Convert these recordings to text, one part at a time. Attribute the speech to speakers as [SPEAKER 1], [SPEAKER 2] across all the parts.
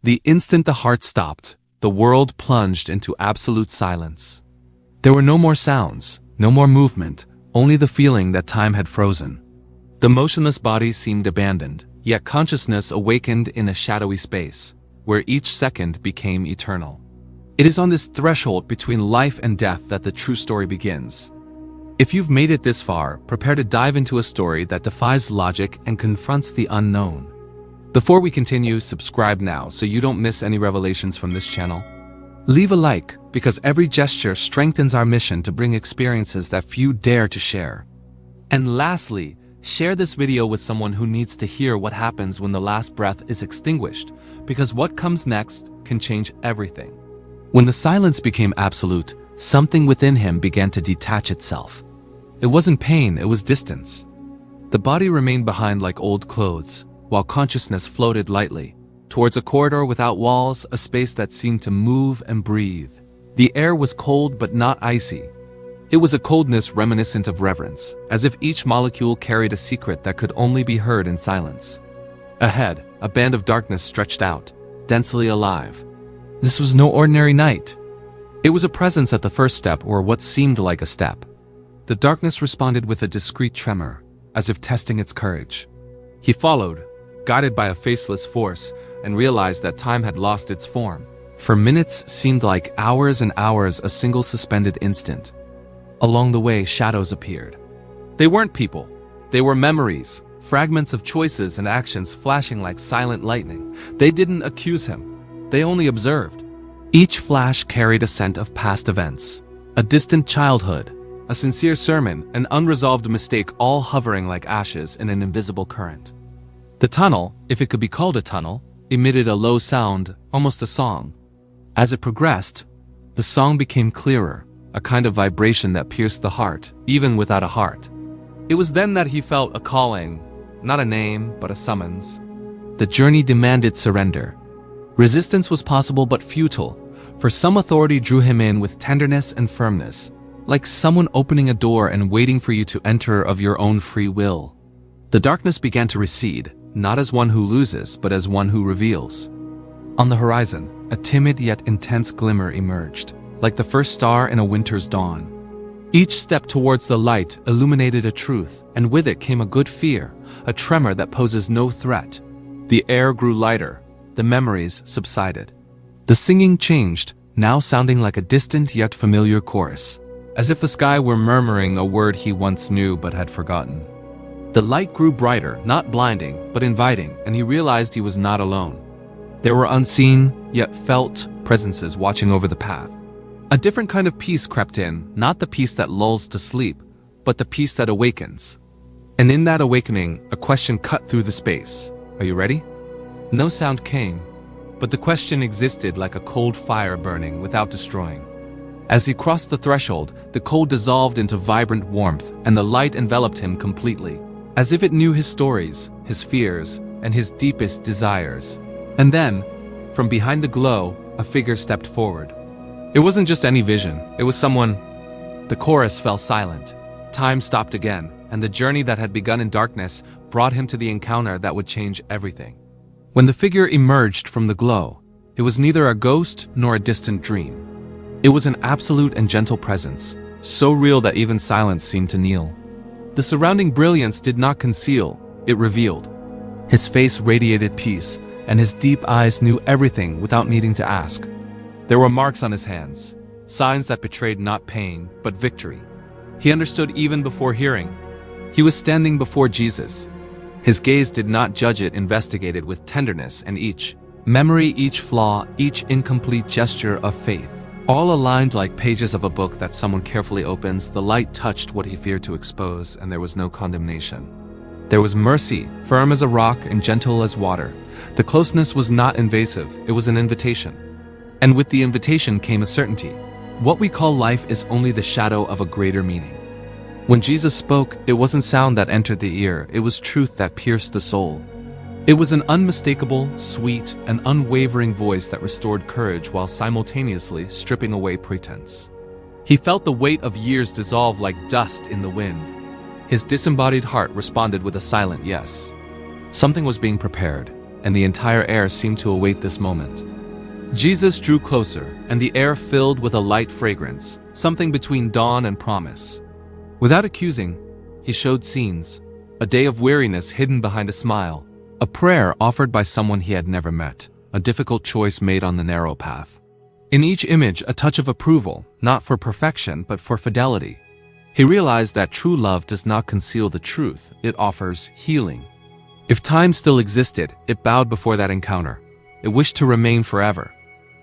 [SPEAKER 1] The instant the heart stopped, the world plunged into absolute silence. There were no more sounds, no more movement, only the feeling that time had frozen. The motionless body seemed abandoned, yet consciousness awakened in a shadowy space, where each second became eternal. It is on this threshold between life and death that the true story begins. If you've made it this far, prepare to dive into a story that defies logic and confronts the unknown. Before we continue, subscribe now so you don't miss any revelations from this channel. Leave a like, because every gesture strengthens our mission to bring experiences that few dare to share. And lastly, share this video with someone who needs to hear what happens when the last breath is extinguished, because what comes next can change everything. When the silence became absolute, something within him began to detach itself. It wasn't pain, it was distance. The body remained behind like old clothes, while consciousness floated lightly, towards a corridor without walls, a space that seemed to move and breathe. The air was cold but not icy. It was a coldness reminiscent of reverence, as if each molecule carried a secret that could only be heard in silence. Ahead, a band of darkness stretched out, densely alive. This was no ordinary night. It was a presence at the first step, or what seemed like a step. The darkness responded with a discreet tremor, as if testing its courage. He followed, guided by a faceless force, and realized that time had lost its form. For minutes seemed like hours and hours, a single suspended instant. Along the way, shadows appeared. They weren't people. They were memories, fragments of choices and actions flashing like silent lightning. They didn't accuse him. They only observed. Each flash carried a scent of past events, a distant childhood, a sincere sermon, an unresolved mistake, all hovering like ashes in an invisible current. The tunnel, if it could be called a tunnel, emitted a low sound, almost a song. As it progressed, the song became clearer, a kind of vibration that pierced the heart, even without a heart. It was then that he felt a calling, not a name, but a summons. The journey demanded surrender. Resistance was possible but futile, for some authority drew him in with tenderness and firmness, like someone opening a door and waiting for you to enter of your own free will. The darkness began to recede, not as one who loses, but as one who reveals. On the horizon, a timid yet intense glimmer emerged, like the first star in a winter's dawn. Each step towards the light illuminated a truth, and with it came a good fear, a tremor that poses no threat. The air grew lighter, the memories subsided. The singing changed, now sounding like a distant yet familiar chorus, as if the sky were murmuring a word he once knew but had forgotten. The light grew brighter, not blinding, but inviting, and he realized he was not alone. There were unseen, yet felt, presences watching over the path. A different kind of peace crept in, not the peace that lulls to sleep, but the peace that awakens. And in that awakening, a question cut through the space. Are you ready? No sound came, but the question existed like a cold fire burning without destroying. As he crossed the threshold, the cold dissolved into vibrant warmth, and the light enveloped him completely, as if it knew his stories, his fears, and his deepest desires. And then, from behind the glow, a figure stepped forward. It wasn't just any vision, it was someone. The chorus fell silent. Time stopped again, and the journey that had begun in darkness brought him to the encounter that would change everything. When the figure emerged from the glow, it was neither a ghost nor a distant dream. It was an absolute and gentle presence, so real that even silence seemed to kneel. The surrounding brilliance did not conceal, it revealed. His face radiated peace, and his deep eyes knew everything without needing to ask. There were marks on his hands, signs that betrayed not pain, but victory. He understood even before hearing. He was standing before Jesus. His gaze did not judge it, investigated with tenderness, and each memory, each flaw, each incomplete gesture of faith, all aligned like pages of a book that someone carefully opens. The light touched what he feared to expose, and there was no condemnation. There was mercy, firm as a rock and gentle as water. The closeness was not invasive, it was an invitation. And with the invitation came a certainty. What we call life is only the shadow of a greater meaning. When Jesus spoke, it wasn't sound that entered the ear, it was truth that pierced the soul. It was an unmistakable, sweet, and unwavering voice that restored courage while simultaneously stripping away pretense. He felt the weight of years dissolve like dust in the wind. His disembodied heart responded with a silent yes. Something was being prepared. and the entire air seemed to await this moment. Jesus drew closer, and the air filled with a light fragrance, something between dawn and promise. Without accusing, he showed scenes, a day of weariness hidden behind a smile, a prayer offered by someone he had never met, a difficult choice made on the narrow path. In each image, a touch of approval, not for perfection but for fidelity. He realized that true love does not conceal the truth, it offers healing. If time still existed, it bowed before that encounter. It wished to remain forever.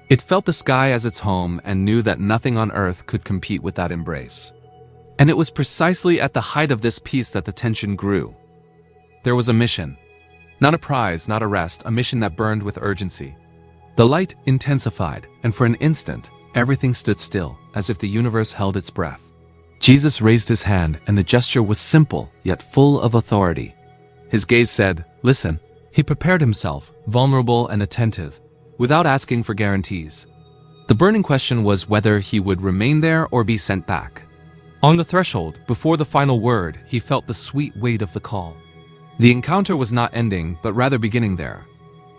[SPEAKER 1] It felt the sky as its home and knew that nothing on earth could compete with that embrace. And it was precisely at the height of this peace that the tension grew. There was a mission. Not a prize, not a rest, a mission that burned with urgency. The light intensified, and for an instant, everything stood still, as if the universe held its breath. Jesus raised his hand, and the gesture was simple, yet full of authority. His gaze said, "Listen." He prepared himself, vulnerable and attentive, without asking for guarantees. The burning question was whether he would remain there or be sent back. On the threshold, before the final word, he felt the sweet weight of the call. The encounter was not ending, but rather beginning there.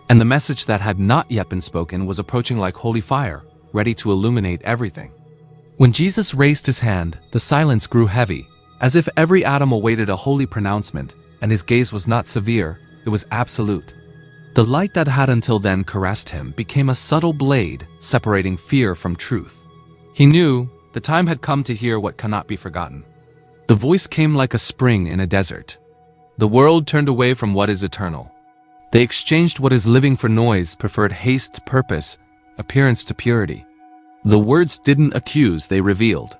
[SPEAKER 1] And the message that had not yet been spoken was approaching like holy fire, ready to illuminate everything. When Jesus raised his hand, the silence grew heavy, as if every atom awaited a holy pronouncement, and his gaze was not severe, it was absolute. The light that had until then caressed him became a subtle blade, separating fear from truth. He knew the time had come to hear what cannot be forgotten. The voice came like a spring in a desert. The world turned away from what is eternal. They exchanged what is living for noise, preferred haste to purpose, appearance to purity. The words didn't accuse, they revealed.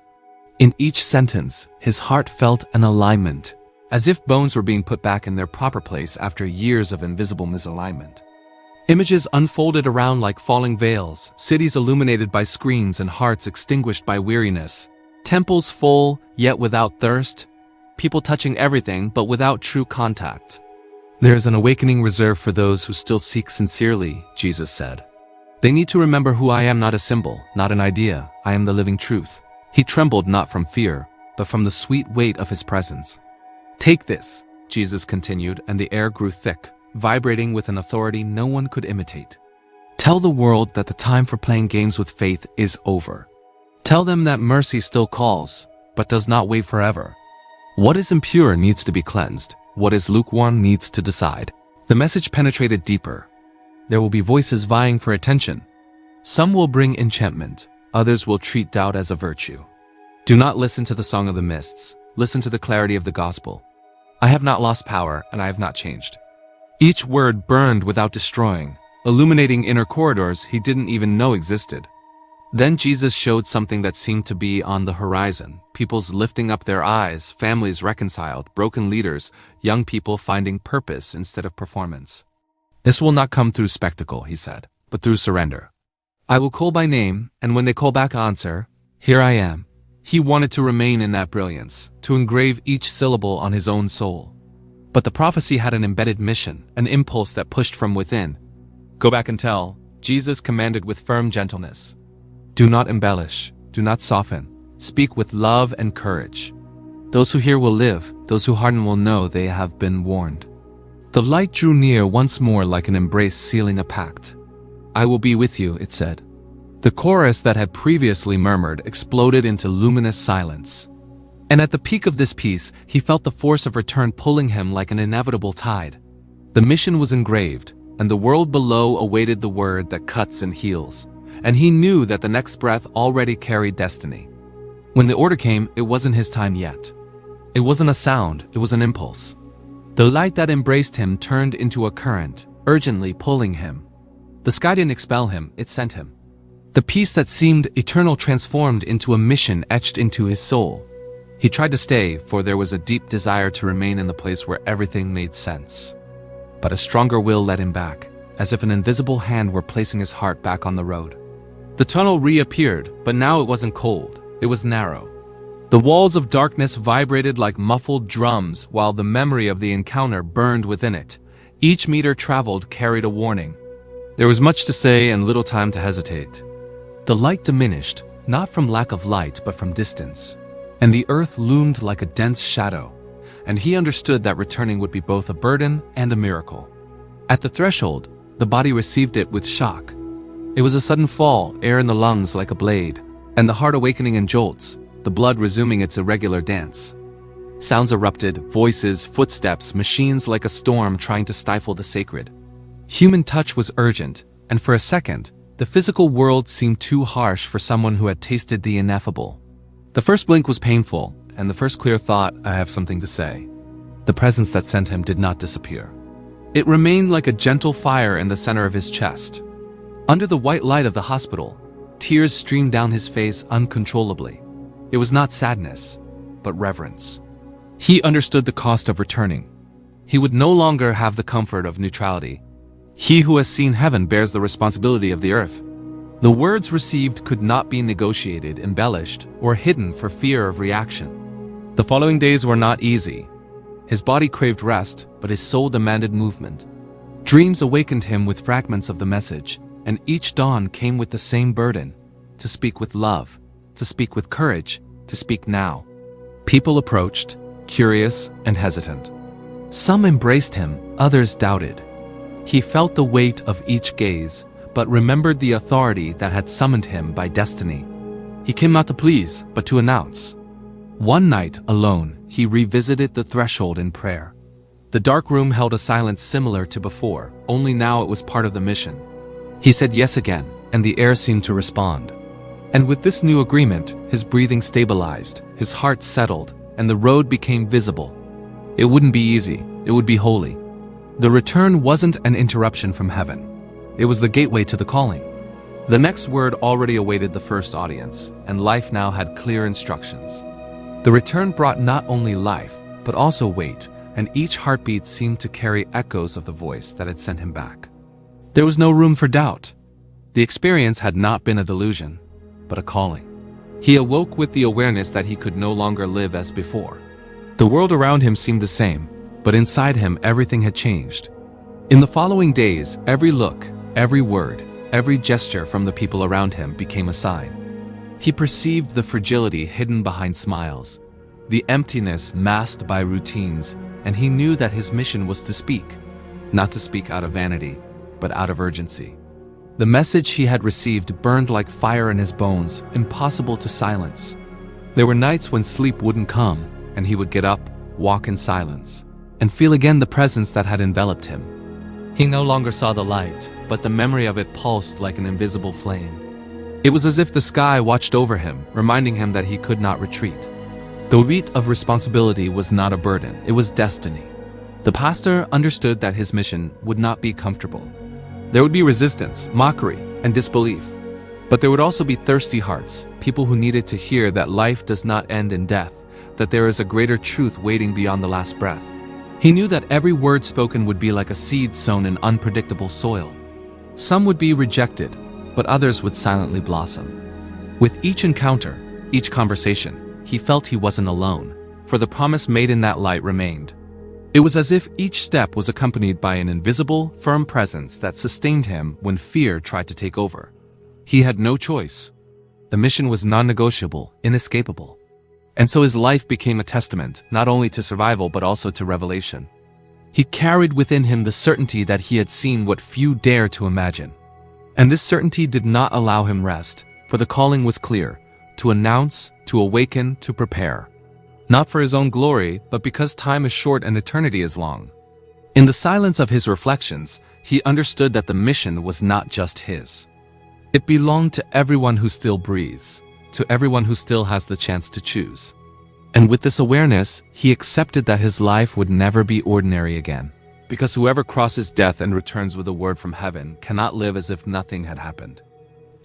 [SPEAKER 1] In each sentence, his heart felt an alignment, as if bones were being put back in their proper place after years of invisible misalignment. Images unfolded around like falling veils, cities illuminated by screens and hearts extinguished by weariness, temples full, yet without thirst, people touching everything but without true contact. "There is an awakening reserved for those who still seek sincerely," Jesus said. "They need to remember who I am, not a symbol, not an idea. I am the living truth." He trembled not from fear, but from the sweet weight of his presence. "Take this," Jesus continued, and the air grew thick, vibrating with an authority no one could imitate. "Tell the world that the time for playing games with faith is over. Tell them that mercy still calls, but does not wait forever. What is impure needs to be cleansed. What is lukewarm needs to decide." The message penetrated deeper. There will be voices vying for attention. Some will bring enchantment, others will treat doubt as a virtue. Do not listen to the song of the mists. Listen to the clarity of the gospel. I have not lost power, and I have not changed. Each word burned without destroying, illuminating inner corridors he didn't even know existed. Then Jesus showed something that seemed to be on the horizon. Peoples lifting up their eyes, families reconciled, broken leaders, young people finding purpose instead of performance. "This will not come through spectacle," he said, "but through surrender. I will call by name, and when they call back, answer, 'Here I am.'" He wanted to remain in that brilliance, to engrave each syllable on his own soul. But the prophecy had an embedded mission, an impulse that pushed from within. "Go back and tell," Jesus commanded with firm gentleness. "Do not embellish, do not soften, speak with love and courage. Those who hear will live, those who harden will know they have been warned." The light drew near once more like an embrace sealing a pact. "I will be with you," it said. The chorus that had previously murmured exploded into luminous silence. And at the peak of this peace, he felt the force of return pulling him like an inevitable tide. The mission was engraved, and the world below awaited the word that cuts and heals. And he knew that the next breath already carried destiny. When the order came, it wasn't his time yet. It wasn't a sound, it was an impulse. The light that embraced him turned into a current, urgently pulling him. The sky didn't expel him, it sent him. The peace that seemed eternal transformed into a mission etched into his soul. He tried to stay, for there was a deep desire to remain in the place where everything made sense. But a stronger will led him back, as if an invisible hand were placing his heart back on the road. The tunnel reappeared, but now it wasn't cold, it was narrow. The walls of darkness vibrated like muffled drums while the memory of the encounter burned within it. Each meter traveled carried a warning. There was much to say and little time to hesitate. The light diminished, not from lack of light but from distance, and the earth loomed like a dense shadow, and he understood that returning would be both a burden and a miracle. At the threshold, the body received it with shock. It was a sudden fall, air in the lungs like a blade, and the heart awakening in jolts, the blood resuming its irregular dance. Sounds erupted, voices, footsteps, machines like a storm trying to stifle the sacred. Human touch was urgent, and for a second, the physical world seemed too harsh for someone who had tasted the ineffable. The first blink was painful, and the first clear thought, I have something to say. The presence that sent him did not disappear. It remained like a gentle fire in the center of his chest. Under the white light of the hospital, tears streamed down his face uncontrollably. It was not sadness, but reverence. He understood the cost of returning. He would no longer have the comfort of neutrality. He who has seen heaven bears the responsibility of the earth. The words received could not be negotiated, embellished, or hidden for fear of reaction. The following days were not easy. His body craved rest, but his soul demanded movement. Dreams awakened him with fragments of the message, and each dawn came with the same burden: to speak with love, to speak with courage, to speak now. People approached, curious and hesitant. Some embraced him, others doubted. He felt the weight of each gaze, but remembered the authority that had summoned him by destiny. He came not to please, but to announce. One night, alone, he revisited the threshold in prayer. The dark room held a silence similar to before, only now it was part of the mission. He said yes again, and the air seemed to respond. And with this new agreement, his breathing stabilized, his heart settled, and the road became visible. It wouldn't be easy, it would be holy. The return wasn't an interruption from heaven. It was the gateway to the calling. The next word already awaited the first audience, and life now had clear instructions. The return brought not only life, but also weight, and each heartbeat seemed to carry echoes of the voice that had sent him back. There was no room for doubt. The experience had not been a delusion, but a calling. He awoke with the awareness that he could no longer live as before. The world around him seemed the same, but inside him everything had changed. In the following days, every look, every word, every gesture from the people around him became a sign. He perceived the fragility hidden behind smiles, the emptiness masked by routines, and he knew that his mission was to speak, not to speak out of vanity, but out of urgency. The message he had received burned like fire in his bones, impossible to silence. There were nights when sleep wouldn't come, and he would get up, walk in silence, and feel again the presence that had enveloped him. He no longer saw the light, but the memory of it pulsed like an invisible flame. It was as if the sky watched over him, reminding him that he could not retreat. The weight of responsibility was not a burden, it was destiny. The pastor understood that his mission would not be comfortable. There would be resistance, mockery, and disbelief. But there would also be thirsty hearts, people who needed to hear that life does not end in death, that there is a greater truth waiting beyond the last breath. He knew that every word spoken would be like a seed sown in unpredictable soil. Some would be rejected, but others would silently blossom. With each encounter, each conversation, he felt he wasn't alone, for the promise made in that light remained. It was as if each step was accompanied by an invisible, firm presence that sustained him when fear tried to take over. He had no choice. The mission was non-negotiable, inescapable. And so his life became a testament, not only to survival but also to revelation. He carried within him the certainty that he had seen what few dare to imagine. And this certainty did not allow him rest, for the calling was clear: to announce, to awaken, to prepare. Not for his own glory, but because time is short and eternity is long. In the silence of his reflections, he understood that the mission was not just his. It belonged to everyone who still breathes, to everyone who still has the chance to choose. And with this awareness, he accepted that his life would never be ordinary again. Because whoever crosses death and returns with a word from heaven cannot live as if nothing had happened.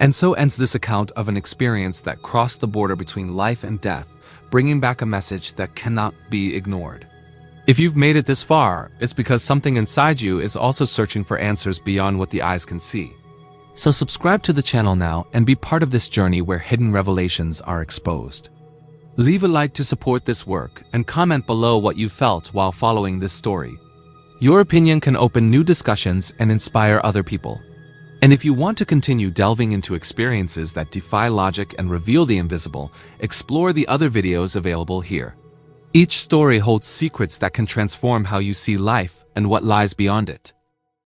[SPEAKER 1] And so ends this account of an experience that crossed the border between life and death, bringing back a message that cannot be ignored. If you've made it this far, it's because something inside you is also searching for answers beyond what the eyes can see. So subscribe to the channel now and be part of this journey where hidden revelations are exposed. Leave a like to support this work and comment below what you felt while following this story. Your opinion can open new discussions and inspire other people. And if you want to continue delving into experiences that defy logic and reveal the invisible, explore the other videos available here. Each story holds secrets that can transform how you see life and what lies beyond it.